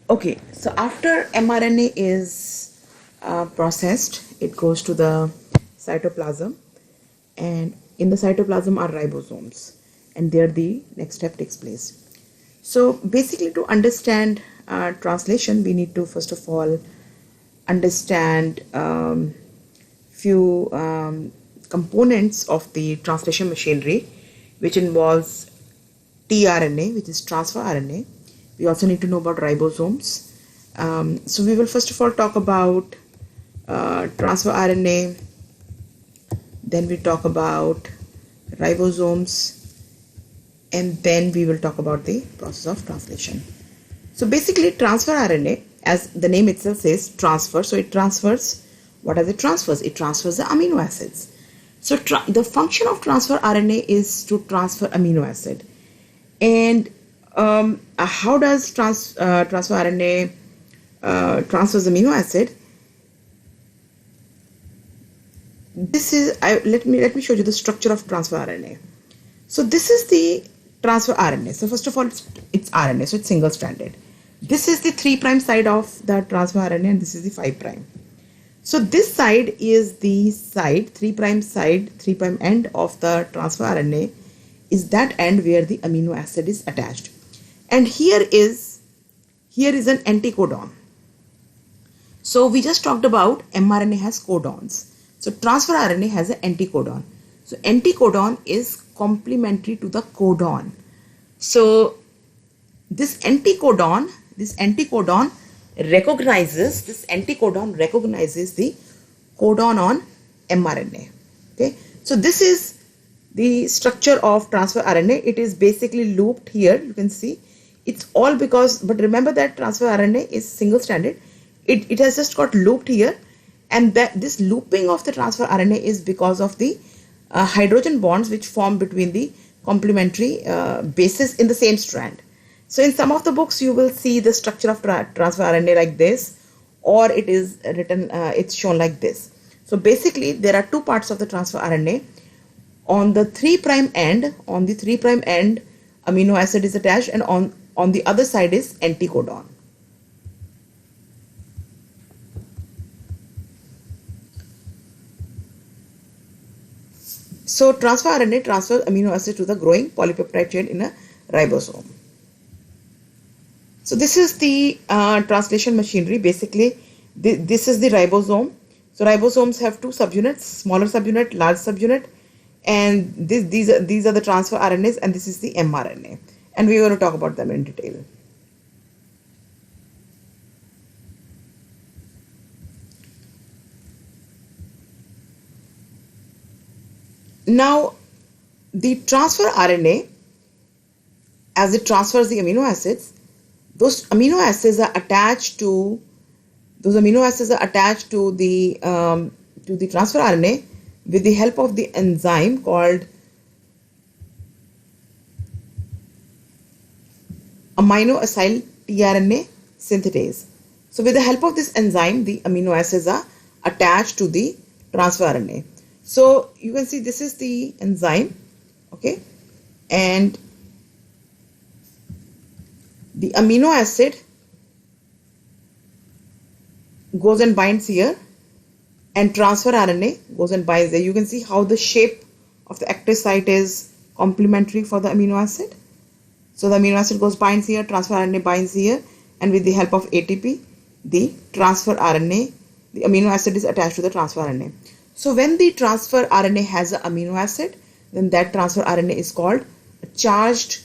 Okay, so after mRNA is processed, it goes to the cytoplasm, and in the cytoplasm are ribosomes, and there the next step takes place. So basically, to understand translation, we need to first of all understand few components of the translation machinery, which involves tRNA, which is transfer RNA. We also need to know about ribosomes. So we will first of all talk about transfer RNA, then we talk about ribosomes, and then we will talk about the process of translation. So basically, transfer RNA, as the name itself says, transfer. So it transfers. What are the transfers? It transfers the amino acids. So the function of transfer RNA is to transfer amino acid. And how does transfer RNA transfers amino acid? This is let me show you the structure of transfer RNA. So this is the transfer RNA. So first of all, it's RNA, so it's single stranded. This is the 3' side of the transfer RNA, and this is the 5'. So this side is the side 3' end of the transfer RNA is that end where the amino acid is attached, and here is an anticodon. So we just talked about mRNA has codons. So transfer RNA has an anticodon. So anticodon is complementary to the codon. So this anticodon recognizes the codon on mRNA. Okay, so this is the structure of transfer RNA. It is basically looped here. You can see it's all because, but remember that transfer RNA is single stranded. It has just got looped here, and that this looping of the transfer RNA is because of the hydrogen bonds which form between the complementary bases in the same strand. So in some of the books you will see the structure of transfer RNA like this, or it is written, it's shown like this. So basically there are two parts of the transfer RNA. On the 3' end, amino acid is attached, and on the other side is anticodon. So transfer RNA transfers amino acid to the growing polypeptide chain in a ribosome. So this is the translation machinery. Basically, this is the ribosome. So ribosomes have two subunits: smaller subunit, large subunit, and these are the transfer RNAs, and this is the mRNA. And we are going to talk about them in detail. Now, the transfer RNA, as it transfers the amino acids, those amino acids are attached to the transfer RNA with the help of the enzyme called amino acyl tRNA synthetase. So with the help of this enzyme, the amino acids are attached to the transfer RNA. So you can see this is the enzyme, okay, and the amino acid goes and binds here, and transfer RNA goes and binds there. You can see how the shape of the active site is complementary for the amino acid. So the amino acid binds here, transfer RNA binds here, and with the help of ATP, the transfer RNA, the amino acid is attached to the transfer RNA. So when the transfer RNA has an amino acid, then that transfer RNA is called a charged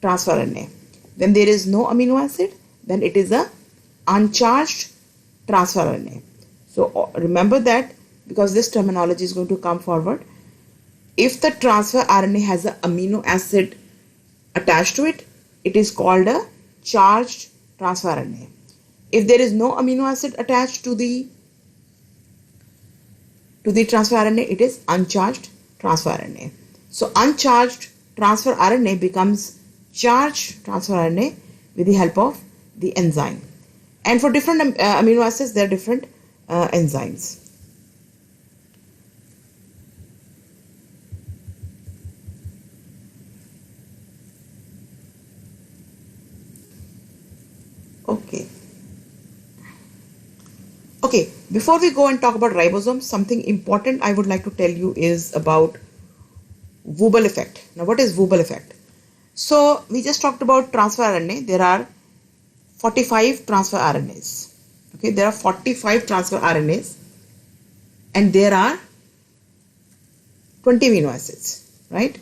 transfer RNA. When there is no amino acid, then it is a uncharged transfer RNA. So remember that, because this terminology is going to come forward. If the transfer RNA has an amino acid attached to it, it is called a charged transfer RNA. If there is no amino acid attached to the transfer RNA, it is uncharged transfer RNA. So uncharged transfer RNA becomes charged transfer RNA with the help of the enzyme. And for different amino acids, there are different enzymes. Okay. Okay, before we go and talk about ribosomes, something important I would like to tell you is about Weibull effect. Now, what is Weibull effect? So, we just talked about transfer RNA. There are 45 transfer RNAs. Okay, there are 45 transfer RNAs and there are 20 amino acids, right?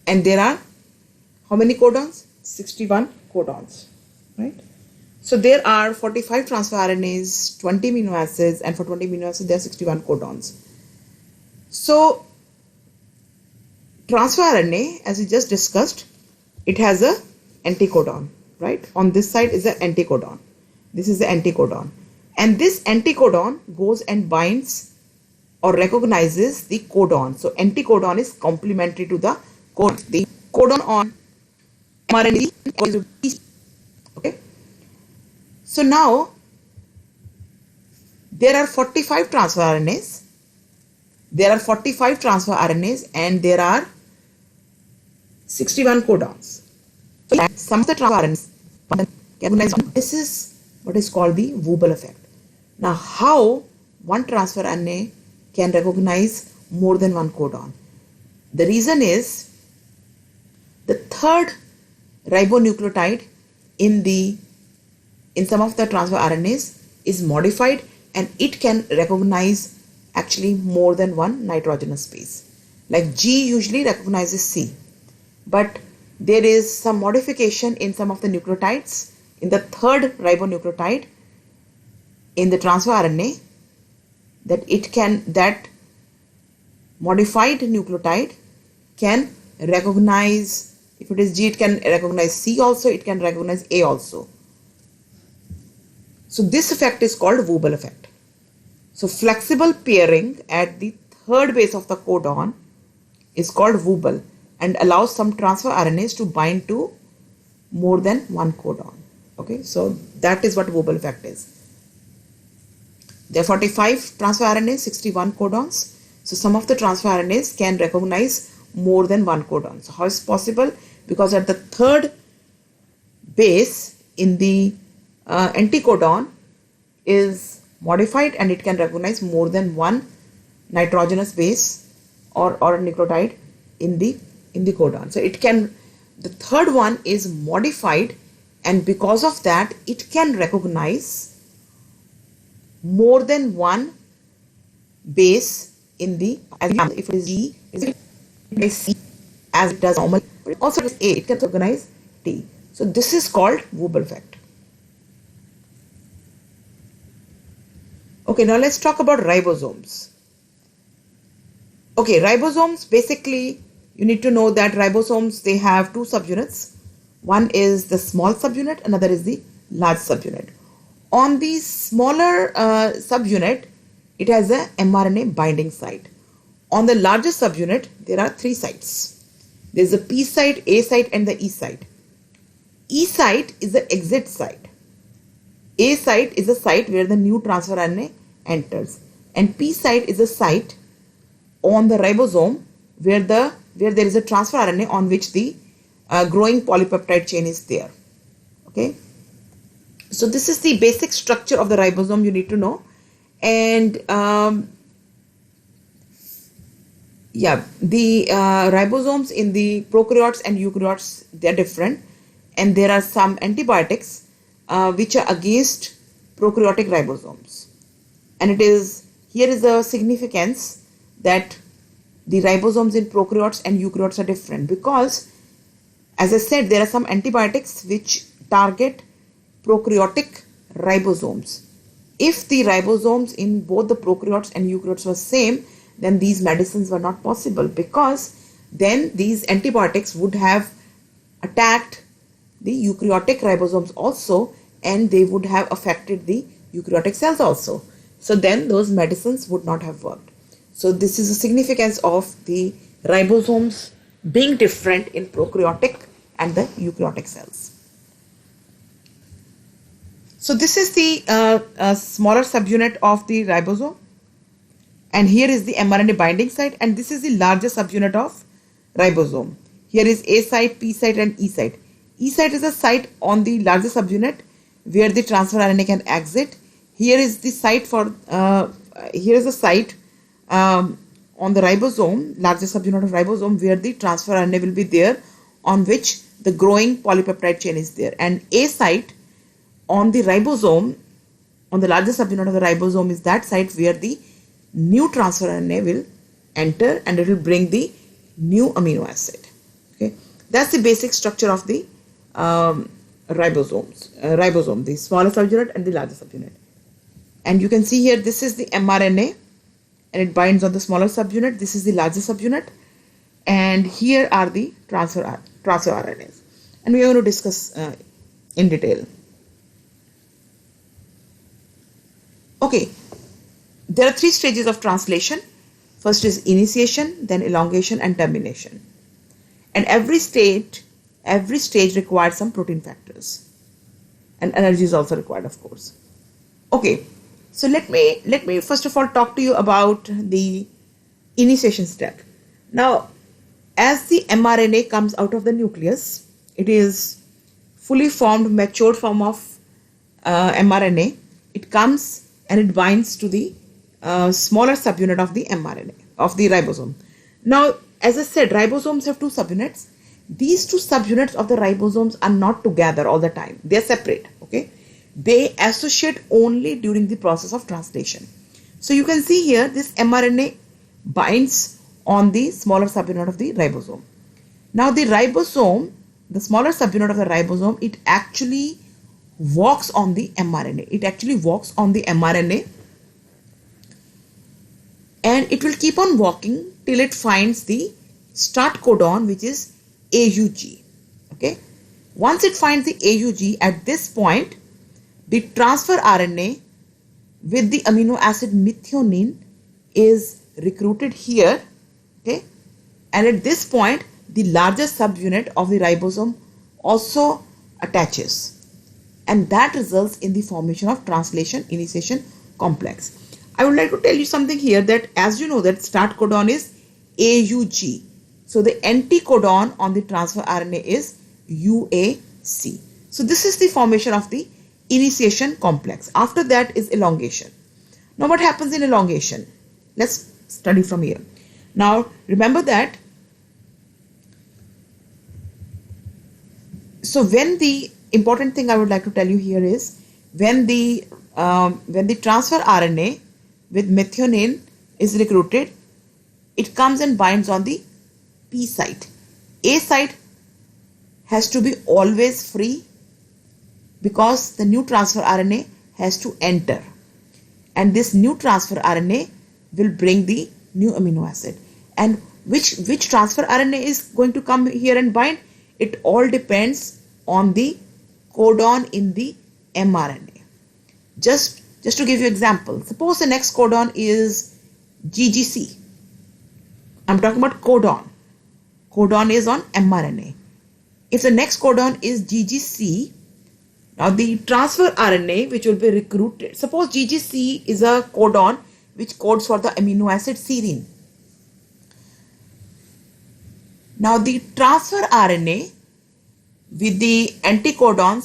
And there are how many codons? 61 codons, right? So there are 45 transfer RNAs, 20 amino acids, and for 20 amino acids there are 61 codons. So transfer RNA, as we just discussed, it has a anticodon, right? On this side is the anticodon. This is the anticodon. And this anticodon goes and binds or recognizes the codon. So anticodon is complementary to the codon. The codon on mRNA is okay. So now there are 45 transfer RNAs. There are 45 transfer RNAs and there are 61 codons. Some of the transfer RNAs, this is what is called the Weibull effect. Now, how one transfer RNA can recognize more than one codon? The reason is the third ribonucleotide in some of the transfer RNAs is modified and it can recognize actually more than one nitrogenous base. Like G usually recognizes C, but there is some modification in some of the nucleotides in the third ribonucleotide in the transfer RNA that modified nucleotide can recognize, if it is G, it can recognize C also, it can recognize A also. So this effect is called Weibull effect. So flexible pairing at the third base of the codon is called Weibull and allows some transfer RNAs to bind to more than one codon. Okay, so that is what Weibull effect is. There are 45 transfer RNAs, 61 codons. So some of the transfer RNAs can recognize more than one codon. So how is it possible? Because at the third base in the anticodon is modified and it can recognize more than one nitrogenous base or a nucleotide in the codon. So the third one is modified and because of that it can recognize more than one base in the, if it is G, it is C as it does normally, but also it is A, it can recognize T. So this is called Weibull effect. Okay, now let's talk about ribosomes. Okay, ribosomes, basically you need to know that ribosomes, they have two subunits. One is the small subunit, another is the large subunit. On the smaller subunit, it has a mRNA binding site. On the larger subunit, there are three sites. There is a P site, A site and the E site. E site is the exit site. A site is a site where the new transfer RNA enters. And P site is a site on the ribosome where there is a transfer RNA on which the growing polypeptide chain is there. Okay. So this is the basic structure of the ribosome you need to know. And the ribosomes in the prokaryotes and eukaryotes, they are different. And there are some antibiotics which are against prokaryotic ribosomes. And here is the significance that the ribosomes in prokaryotes and eukaryotes are different because, as I said, there are some antibiotics which target prokaryotic ribosomes. If the ribosomes in both the prokaryotes and eukaryotes were same, then these medicines were not possible because then these antibiotics would have attacked the eukaryotic ribosomes also and they would have affected the eukaryotic cells also. So then those medicines would not have worked. So this is the significance of the ribosomes being different in prokaryotic and the eukaryotic cells. So this is the smaller subunit of the ribosome, and here is the mRNA binding site, and this is the larger subunit of ribosome. Here is A site, P site and E site. E site is a site on the larger subunit where the transfer RNA can exit. Here is the site for here is a site on the ribosome, larger subunit of ribosome, where the transfer RNA will be there, on which the growing polypeptide chain is there. And A site on the ribosome, on the larger subunit of the ribosome, is that site where the new transfer RNA will enter and it will bring the new amino acid. Okay, that's the basic structure of the ribosome, the smaller subunit and the larger subunit. And you can see here, this is the mRNA and it binds on the smaller subunit. This is the larger subunit, and here are the transfer RNAs, and we are going to discuss in detail. Okay, there are three stages of translation. First is initiation, then elongation and termination. And every stage requires some protein factors, and energy is also required, of course. Okay, so let me first of all talk to you about the initiation step. Now, as the mRNA comes out of the nucleus, it is fully formed, matured form of mRNA. It comes and it binds to the smaller subunit of the mRNA, of the ribosome. Now, as I said, ribosomes have two subunits. These two subunits of the ribosomes are not together all the time. They are separate, okay? They associate only during the process of translation. So you can see here, this mRNA binds on the smaller subunit of the ribosome. Now the ribosome, the smaller subunit of the ribosome, it actually walks on the mRNA. It actually walks on the mRNA, and it will keep on walking till it finds the start codon, which is AUG. Okay. Once it finds the AUG, at this point, the transfer RNA with the amino acid methionine is recruited here. Okay. And at this point, the larger subunit of the ribosome also attaches. And that results in the formation of translation initiation complex. I would like to tell you something here, that as you know that start codon is AUG. So the anticodon on the transfer RNA is UAC. So this is the formation of the initiation complex. After that is elongation. Now what happens in elongation? Let's study from here. Now remember that, so when the important thing I would like to tell you here is, when the transfer RNA with methionine is recruited, it comes and binds on the P site. A site has to be always free because the new transfer RNA has to enter, and this new transfer RNA will bring the new amino acid. And which transfer RNA is going to come here and bind? It all depends on the codon in the mRNA. Just to give you example, suppose the next codon is GGC. I'm talking about codon. Codon is on mRNA. If the next codon is GGC, now the transfer RNA which will be recruited, suppose GGC is a codon which codes for the amino acid serine. Now the transfer RNA with the anticodon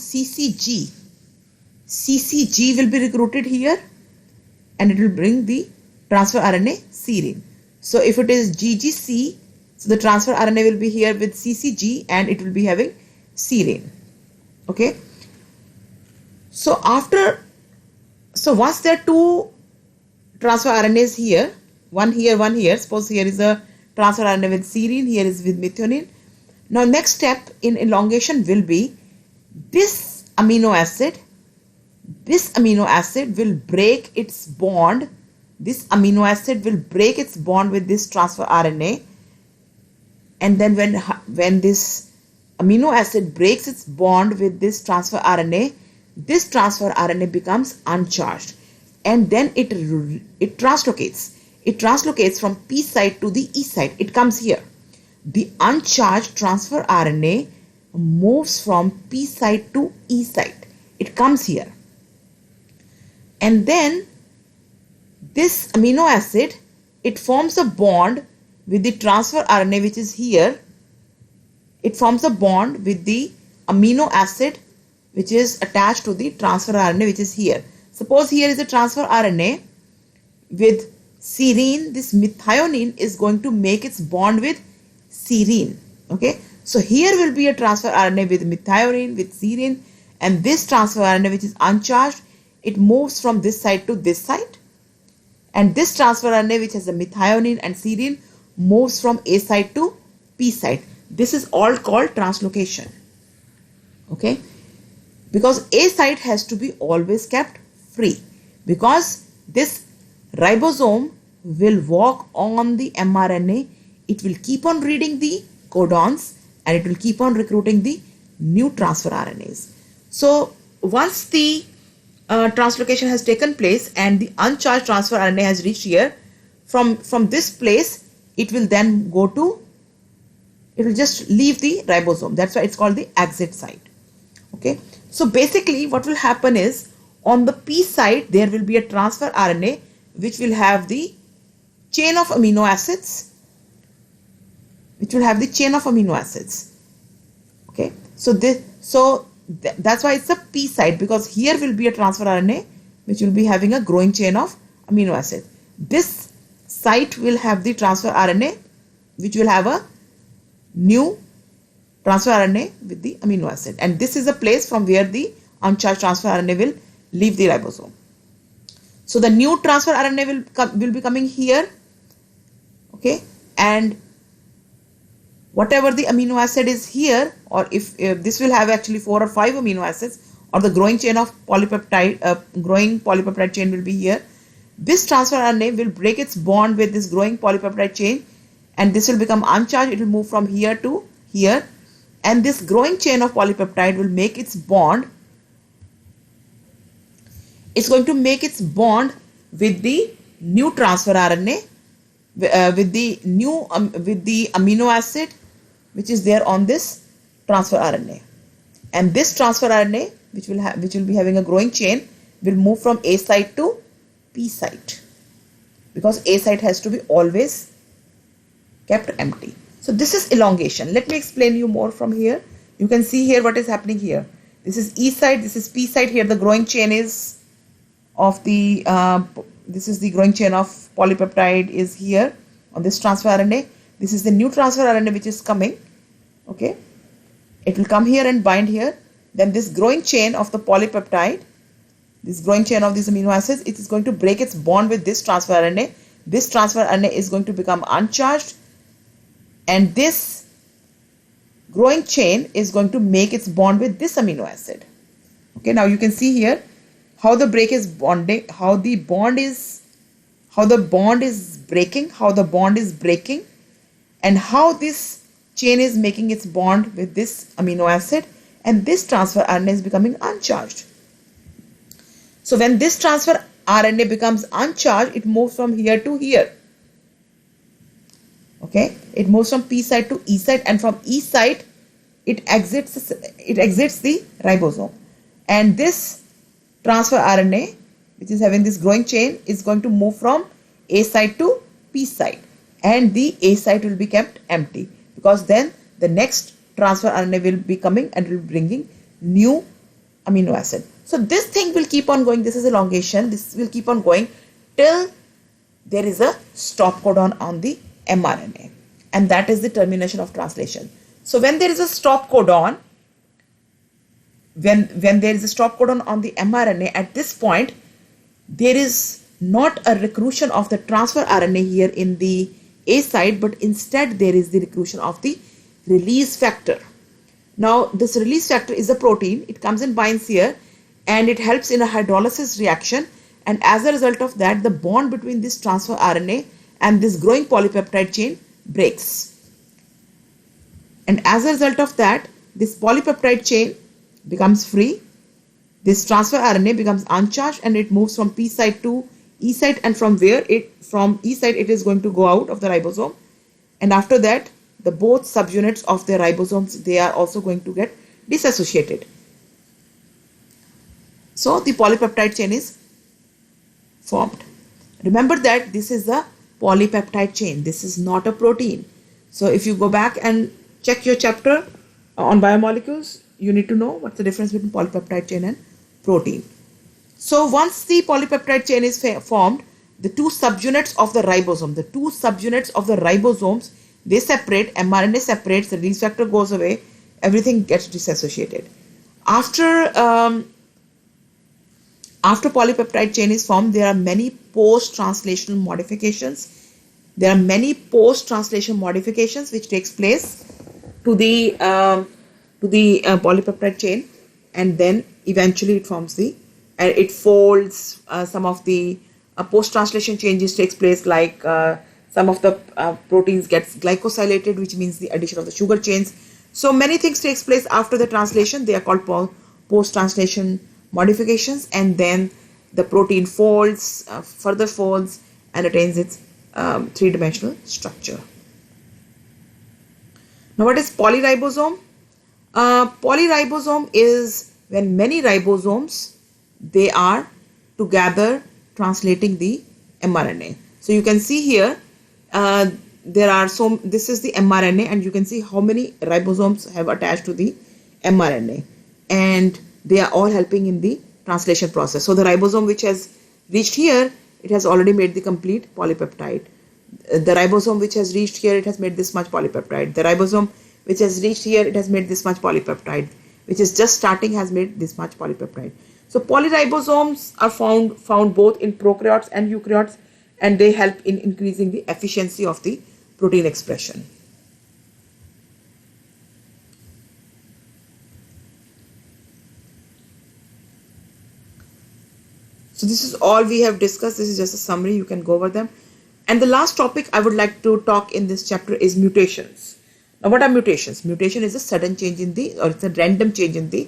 CCG will be recruited here, and it will bring the transfer RNA serine. So if it is GGC, so the transfer RNA will be here with CCG and it will be having serine. Okay. So once there are two transfer RNAs here, one here, suppose here is a transfer RNA with serine, here is with methionine. Now next step in elongation will be this amino acid will break its bond. This amino acid will break its bond with this transfer RNA, and then when this amino acid breaks its bond with this transfer RNA becomes uncharged, and then it translocates. It translocates from P site to the E site. It comes here. The uncharged transfer RNA moves from P site to E site. It comes here. And then this amino acid, it forms a bond with the transfer RNA which is here. It forms a bond with the amino acid which is attached to the transfer RNA, which is here. Suppose here is a transfer RNA with serine. This methionine is going to make its bond with serine. Okay, so here will be a transfer RNA with methionine, with serine, and this transfer RNA, which is uncharged, it moves from this side to this side, and this transfer RNA, which has the methionine and serine, moves from A side to P side. This is all called translocation. Okay, because A site has to be always kept free, because this ribosome will walk on the mRNA. It will keep on reading the codons and it will keep on recruiting the new transfer RNAs. So once the translocation has taken place and the uncharged transfer RNA has reached here, from this place it will then go to, it will just leave the ribosome. That's why it's called the exit site. Okay, so basically what will happen is, on the P side there will be a transfer RNA which will have the chain of amino acids, Okay, so that's why it's a P side, because here will be a transfer RNA which will be having a growing chain of amino acid. This site will have the transfer RNA which will have a new transfer RNA with the amino acid, and this is a place from where the uncharged transfer RNA will leave the ribosome. So the new transfer RNA will be coming here. Okay, and whatever the amino acid is here, or if this will have actually 4 or 5 amino acids, or the growing chain of polypeptide, growing polypeptide chain will be here. This transfer RNA will break its bond with this growing polypeptide chain, and this will become uncharged. It will move from here to here, and this growing chain of polypeptide will make its bond. It's going to make its bond with the new transfer RNA, with the amino acid which is there on this transfer RNA, and this transfer RNA which will be having a growing chain will move from A site to P site, because A site has to be always kept empty. So this is elongation. Let me explain you more from here. You can see here what is happening here. This is E site, this is P site. Here the growing chain is of the this is the growing chain of polypeptide is here on this transfer RNA. This is the new transfer RNA which is coming. Okay, it will come here and bind here. Then this growing chain of the polypeptide, this growing chain of these amino acids, it is going to break its bond with this transfer RNA. This transfer RNA is going to become uncharged, and this growing chain is going to make its bond with this amino acid. Okay, now you can see here how the break is bonding, how the bond is breaking, and how this chain is making its bond with this amino acid, and this transfer RNA is becoming uncharged. So when this transfer RNA becomes uncharged, it moves from here to here. Okay, it moves from P site to E site, and from E site it exits the ribosome, and this transfer RNA which is having this growing chain is going to move from A site to P site, and the A site will be kept empty, because then the next transfer RNA will be coming and will be bringing new amino acid. So this thing will keep on going. This is elongation. This will keep on going till there is a stop codon on the mRNA, and that is the termination of translation. So when there is a stop codon, when there is a stop codon on the mRNA, at this point there is not a recruitment of the transfer RNA here in the A site, but instead there is the recruitment of the release factor. Now this release factor is a protein. It comes and binds here, and it helps in a hydrolysis reaction, and as a result of that, the bond between this transfer RNA and this growing polypeptide chain breaks, and as a result of that, this polypeptide chain becomes free. This transfer RNA becomes uncharged, and it moves from P site to E site, and from E site it is going to go out of the ribosome, and after that the both subunits of the ribosomes, they are also going to get disassociated. So the polypeptide chain is formed. Remember that this is a polypeptide chain. This is not a protein. So if you go back and check your chapter on biomolecules, you need to know what's the difference between polypeptide chain and protein. So once the polypeptide chain is formed, the two subunits of the ribosomes, they separate, mRNA separates, the release factor goes away, everything gets disassociated. After polypeptide chain is formed, there are many post-translational modifications. Which takes place to the polypeptide chain, and then eventually it folds. Some of the post-translation changes takes place, like some of the proteins gets glycosylated, which means the addition of the sugar chains. So many things takes place after the translation. They are called post-translation modifications, and then the protein further folds and attains its three-dimensional structure. Now, what is polyribosome? Polyribosome is when many ribosomes, they are together translating the mRNA. So you can see here this is the mRNA, and you can see how many ribosomes have attached to the mRNA, and they are all helping in the translation process. So the ribosome which has reached here, it has already made the complete polypeptide. The ribosome which has reached here, it has made this much polypeptide. The ribosome which has reached here, it has made this much polypeptide. Which is just starting, has made this much polypeptide. So polyribosomes are found both in prokaryotes and eukaryotes, and they help in increasing the efficiency of the protein expression. So this is all we have discussed. This is just a summary. You can go over them. And the last topic I would like to talk in this chapter is mutations. Now, what are mutations? Mutation is a sudden change it's a random change in the